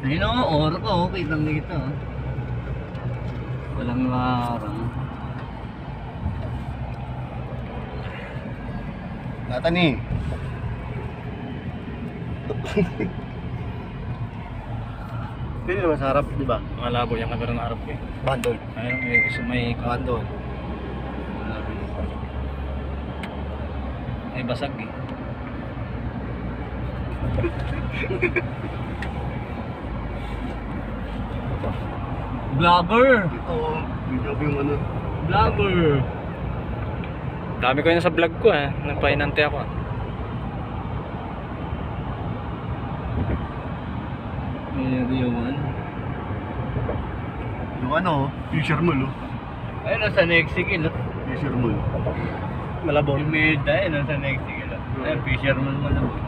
Ayun o, oro ko, kitang kita. Walang larang. Natani. Pwede naman sa harap, di ba? Malabo yung camera ng harap ko eh. Bandol. Ayun, may Bandol. may basag eh. Vlogger! Ito, video ko yung ano. Vlogger! Dami ko yun sa vlog ko eh. Nagpainante ako ah. Area 1. Yung ano, fisherman oh. Ayun, nasa Nexigil. Fisherman. Malabon. Yung Merda, ayun, nasa Nexigil. Ayun, fisherman malabon.